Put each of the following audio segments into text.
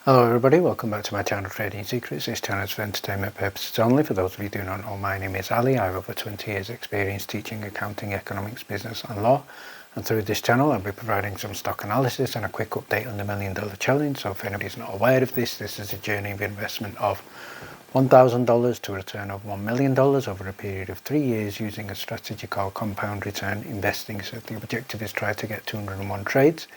Hello everybody, welcome back to my channel Trading Secrets. This channel is for entertainment purposes only. For those of you who do not know, my name is Ali. I have over 20 years experience teaching accounting, economics, business and law. And through this channel I'll be providing some stock analysis and a quick update on the $1 Million Challenge. So if anybody is not aware of this is a journey of investment of $1,000 to a return of $1 million over a period of 3 years using a strategy called compound return investing. So the objective is try to get 201 trades,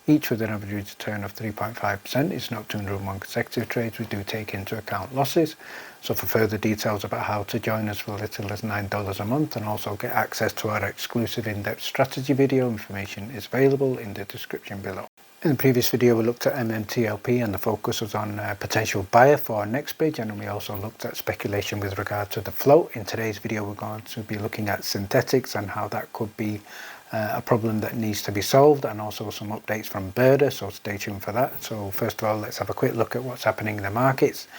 each with an average return of 3.5%. It's not 201 consecutive trades. We do take into account losses. So for further details about how to join us for little as $9 a month and also get access to our exclusive in-depth strategy video, information is available in the description below. In the previous video we looked at MMTLP and the focus was on a potential buyer for our next bridge, and we also looked at speculation with regard to the float. In today's video we're going to be looking at synthetics and how that could be a problem that needs to be solved, and also some updates from Brda, so stay tuned for that. So first of all, let's have a quick look at what's happening in the markets.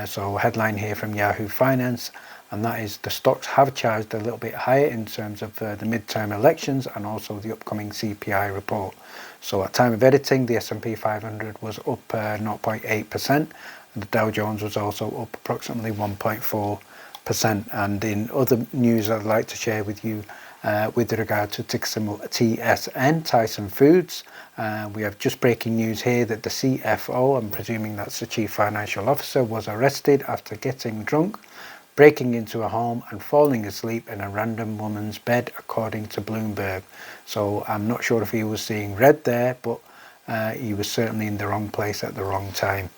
So headline here from Yahoo Finance, and that is the stocks have charged a little bit higher in terms of the midterm elections and also the upcoming CPI report. So at time of editing, the S&P 500 was up 0.8%, and the Dow Jones was also up approximately 1.4%. And in other news I'd like to share with you with regard to ticker symbol TSN, Tyson Foods, we have just breaking news here that the CFO, I'm presuming that's the Chief Financial Officer, was arrested after getting drunk, breaking into a home and falling asleep in a random woman's bed, according to Bloomberg. So I'm not sure if he was seeing red there, but he was certainly in the wrong place at the wrong time.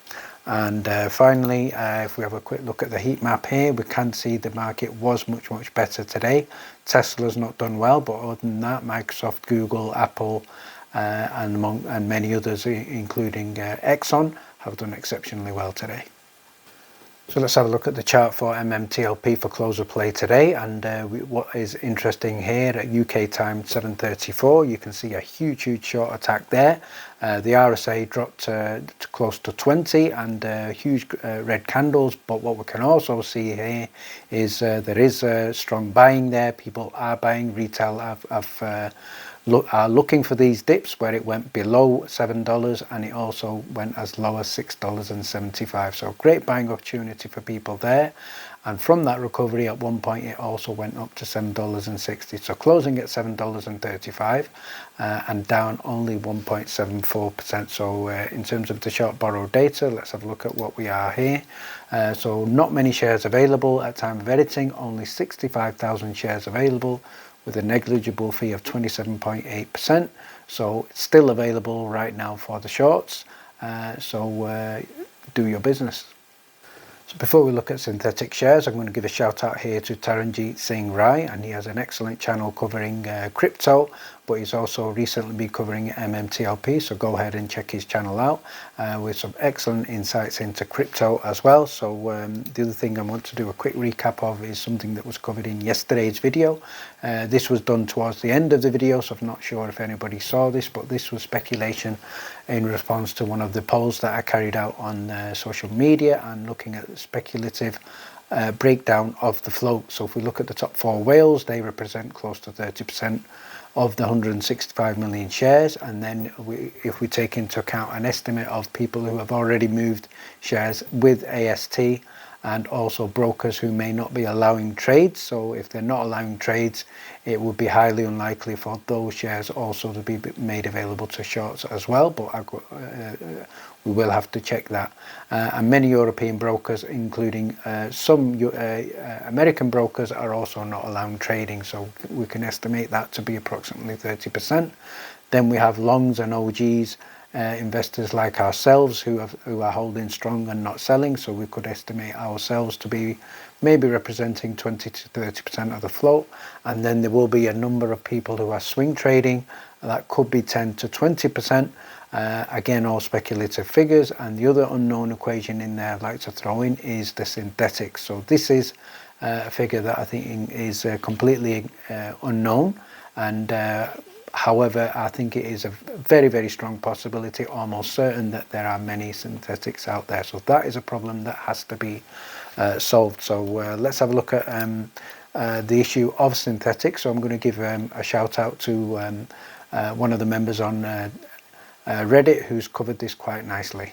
And finally, if we have a quick look at the heat map here, we can see the market was much better today. Tesla's not done well, but other than that, Microsoft, Google, Apple and many others, including Exxon, have done exceptionally well today. So let's have a look at the chart for MMTLP for close of play today, and what is interesting here at UK time 7:34, you can see a huge short attack there. The RSA dropped to close to 20 and huge red candles, but what we can also see here is there is strong buying there. People are buying, retail are looking for these dips where it went below $7 and it also went as low as $6.75. So great buying opportunity for people there. And from that recovery at one point it also went up to $7.60. So closing at $7.35 and down only 1.74%. So in terms of the short borrowed data, let's have a look at what we are here. So not many shares available at time of editing, only 65,000 shares available, with a negligible fee of 27.8%. So it's still available right now for the shorts. So do your business. So before we look at synthetic shares, I'm going to give a shout out here to Taranjeet Singh Rai, and he has an excellent channel covering crypto, but he's also recently been covering MMTLP, so go ahead and check his channel out with some excellent insights into crypto as well. So the other thing I want to do a quick recap of is something that was covered in yesterday's video. This was done towards the end of the video, so I'm not sure if anybody saw this, but this was speculation in response to one of the polls that I carried out on social media and looking at the speculative breakdown of the float. So if we look at the top 4 whales, they represent close to 30% of the 165 million shares, and then if we take into account an estimate of people who have already moved shares with AST and also brokers who may not be allowing trades, so if they're not allowing trades, it would be highly unlikely for those shares also to be made available to shorts as well, but we will have to check that. And many European brokers, including some American brokers, are also not allowing trading, so we can estimate that to be approximately 30%. Then we have longs and OGs, investors like ourselves who are holding strong and not selling, so we could estimate ourselves to be maybe representing 20 to 30% of the float. And then there will be a number of people who are swing trading, that could be 10 to 20%. Again, all speculative figures. And the other unknown equation in there I'd like to throw in is the synthetics. So this is a figure that I think is completely unknown, and however, I think it is a very strong possibility, almost certain, that there are many synthetics out there. So that is a problem that has to be solved. So let's have a look at the issue of synthetics. So I'm going to give a shout out to one of the members on Reddit who's covered this quite nicely.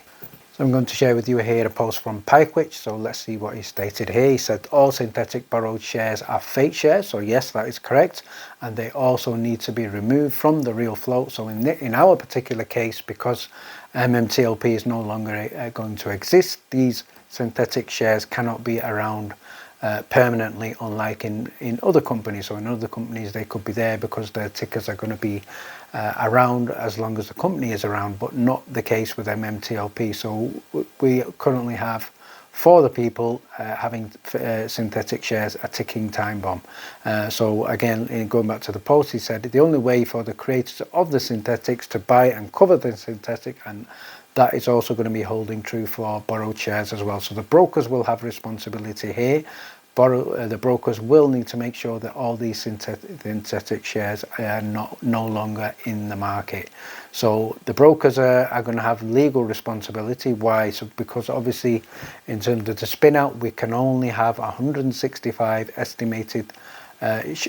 So I'm going to share with you here a post from Pikewich. So let's see what he stated here. He said all synthetic borrowed shares are fake shares. So yes, that is correct. And they also need to be removed from the real float. So in our particular case, because MMTLP is no longer going to exist, these synthetic shares cannot be around permanently, unlike in other companies. So in other companies they could be there because their tickers are going to be around as long as the company is around, but not the case with MMTLP. So we currently have, for the people having synthetic shares, a ticking time bomb. So again, going back to the post, he said the only way for the creators of the synthetics to buy and cover the synthetic, and that is also going to be holding true for borrowed shares as well. So the brokers will have responsibility here. The brokers will need to make sure that all these synthetic shares are no longer in the market. So the brokers are going to have legal responsibility. Why? So because obviously in terms of the spin out, we can only have 165 estimated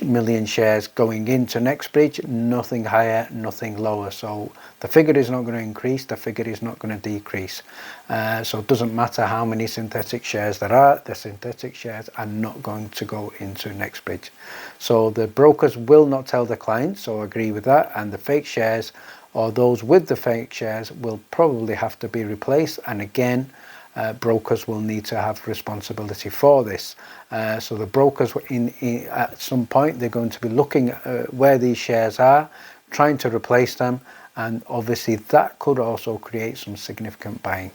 million shares going into NextBridge, nothing higher, nothing lower. So the figure is not going to increase, the figure is not going to decrease. So it doesn't matter how many synthetic shares there are, the synthetic shares are not going to go into NextBridge. So the brokers will not tell the clients, so I agree with that, and the fake shares, or those with the fake shares, will probably have to be replaced. And again, brokers will need to have responsibility for this. So the brokers at some point, they're going to be looking at where these shares are, trying to replace them, and obviously that could also create some significant buying.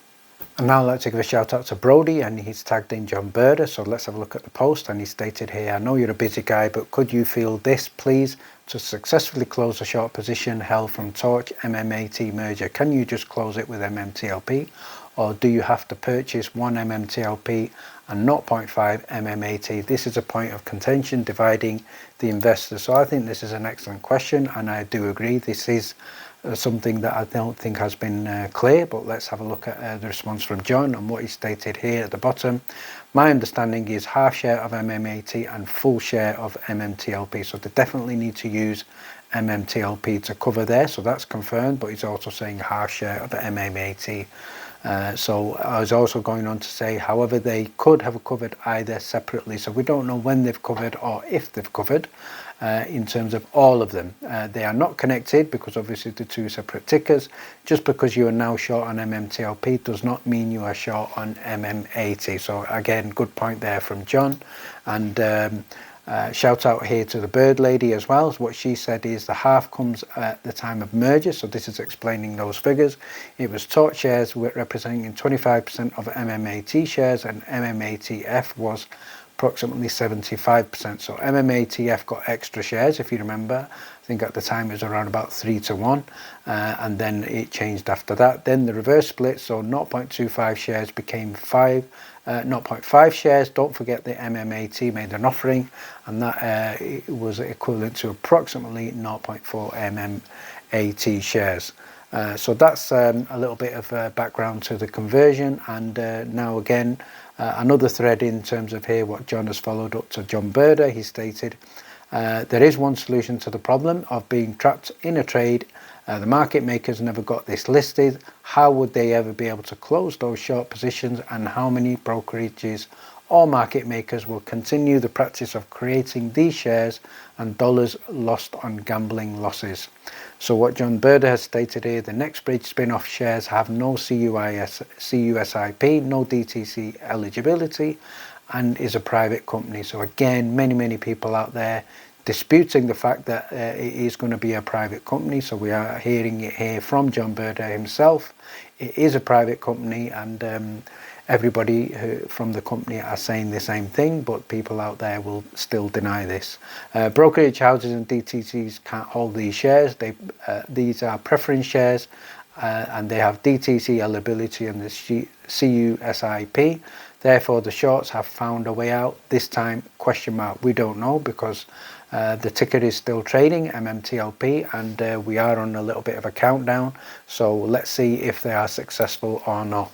And now let's give a shout out to Brody, and he's tagged in John Brda. So let's have a look at the post, and he stated here, I know you're a busy guy, but could you feel this please? To successfully close a short position held from Torch MMAT merger, can you just close it with MMTLP, or do you have to purchase 1 MMTLP and 0.5 MMAT? This is a point of contention dividing the investors. So I think this is an excellent question, and I do agree this is something that I don't think has been clear, but let's have a look at the response from John and what he stated here at the bottom. My understanding is half share of MMAT and full share of MMTLP, so they definitely need to use MMTLP to cover there, so that's confirmed, but he's also saying half share of MMAT. So I was also going on to say, however, they could have covered either separately, so we don't know when they've covered or if they've covered in terms of all of them. They are not connected because obviously the two separate tickers. Just because you are now short on MMTLP does not mean you are short on MMAT. So again, good point there from John. And shout out here to the bird lady as well. So what she said is the half comes at the time of merger, so this is explaining those figures. It was Torch shares representing 25% of MMAT shares, and MMATF was approximately 75%. So MMATF got extra shares, if you remember. I think at the time it was around about 3-1, and then it changed after that. Then the reverse split, so 0.25 shares became 0.5 shares. Don't forget the MMAT made an offering, and that was equivalent to approximately 0.4 MMAT shares. So that's a little bit of background to the conversion. And now again, another thread in terms of here what John has followed up to John Brda. He stated, there is one solution to the problem of being trapped in a trade. The market makers never got this listed. How would they ever be able to close those short positions, and how many brokerages or market makers will continue the practice of creating these shares and dollars lost on gambling losses? So what John Brda has stated here, the NextBridge spin-off shares have no CUSIP, no DTC eligibility, and is a private company. So again, many people out there disputing the fact that it is going to be a private company. So we are hearing it here from John Brda himself. It is a private company, and everybody from the company are saying the same thing, but people out there will still deny this. Brokerage houses and DTCs can't hold these shares. These are preference shares, and they have DTC eligibility and the CUSIP. Therefore, the shorts have found a way out. This time, question mark, we don't know, because the ticker is still trading, MMTLP, and we are on a little bit of a countdown. So let's see if they are successful or not.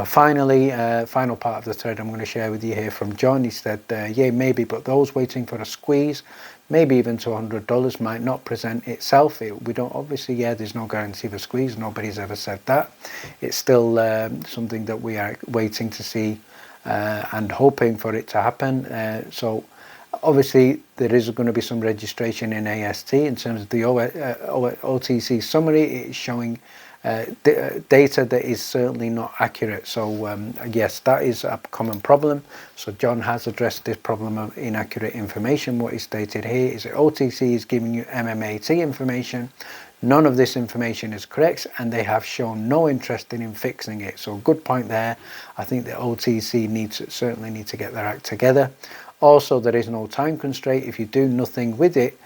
Finally, final part of the thread I'm going to share with you here from John. He said, yeah, maybe, but those waiting for a squeeze maybe even to $100 might not present itself. We don't, obviously, there's no guarantee of a squeeze. Nobody's ever said that. It's still something that we are waiting to see and hoping for it to happen. So obviously there is going to be some registration in AST. In terms of the OTC summary, it's showing data that is certainly not accurate. So yes, that is a common problem. So John has addressed this problem of inaccurate information. What he stated here is that OTC is giving you MMAT information. None of this information is correct, and they have shown no interest in fixing it. So good point there. I think the OTC certainly need to get their act together. Also, there is no time constraint. If you do nothing with it,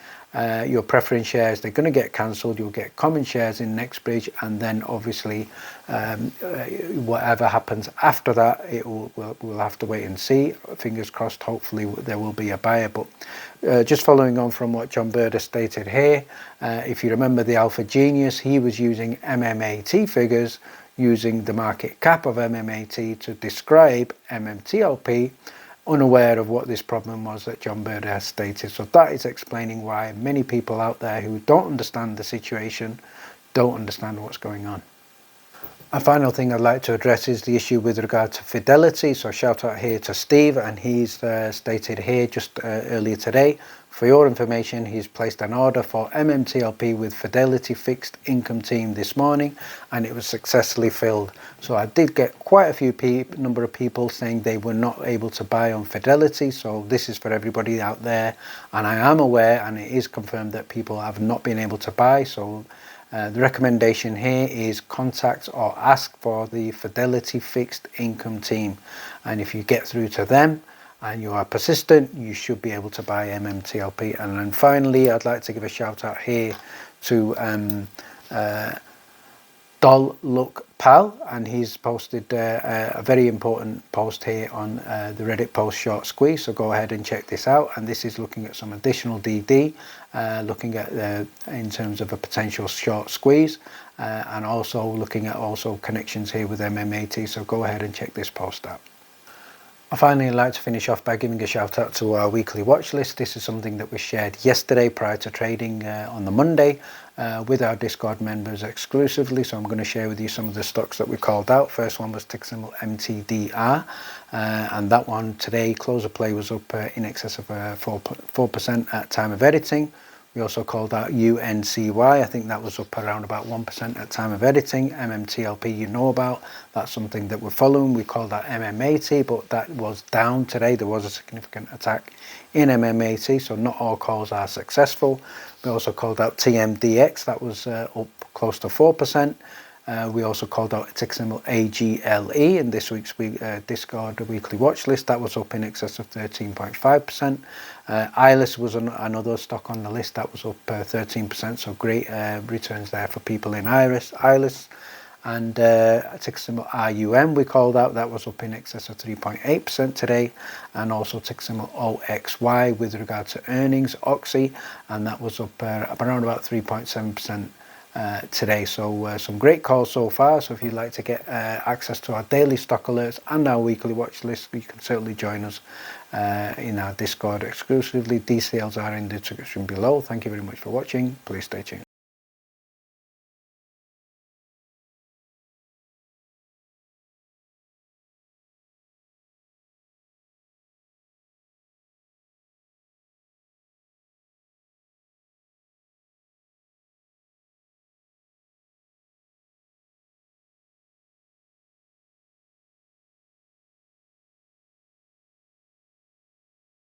your preference shares, they're going to get cancelled. You'll get common shares in NextBridge, and then obviously whatever happens after that, we'll have to wait and see. Fingers crossed, hopefully there will be a buyer. But just following on from what John Brda stated here, if you remember the Alpha Genius, he was using MMAT figures, using the market cap of MMAT to describe MMTLP, unaware of what this problem was that John Brda has stated. So that is explaining why many people out there who don't understand the situation don't understand what's going on. A final thing I'd like to address is the issue with regard to Fidelity. So shout out here to Steve, and he's stated here just earlier today, for your information, he's placed an order for MMTLP with Fidelity Fixed Income Team this morning, and it was successfully filled. So I did get quite a few number of people saying they were not able to buy on Fidelity. So this is for everybody out there, and I am aware, and it is confirmed, that people have not been able to buy. So the recommendation here is contact or ask for the Fidelity Fixed Income Team, and if you get through to them and you are persistent, you should be able to buy MMTLP. And then finally, I'd like to give a shout out here to Look Pal, and he's posted a very important post here on the Reddit post short squeeze. So go ahead and check this out. And this is looking at some additional DD, looking at in terms of a potential short squeeze, and also looking at connections here with MMAT. So go ahead and check this post out. Finally, I'd like to finish off by giving a shout out to our weekly watch list. This is something that was shared yesterday prior to trading on the Monday with our Discord members exclusively. So I'm going to share with you some of the stocks that we called out. First one was ticker symbol MTDR, and that one today, close of play, was up in excess of 4% at time of editing. We also called out UNCY. I think that was up around about 1% at time of editing. MMTLP, you know about. That's something that we're following. We called that MMAT, but that was down today. There was a significant attack in MMAT, so not all calls are successful. We also called out TMDX. That was up close to 4%. We also called out a ticker symbol AGLE in this week's Discord weekly watch list. That was up in excess of 13.5%. ILIS was another stock on the list that was up 13%, so great returns there for people in ILIS. And ticker symbol RUM we called out, that was up in excess of 3.8% today. And also ticker symbol OXY with regard to earnings, Oxy, and that was up around about 3.7% today. So some great calls so far. So if you'd like to get access to our daily stock alerts and our weekly watch list, you can certainly join us in our Discord exclusively. Details are in the description below. Thank you very much for watching. Please stay tuned.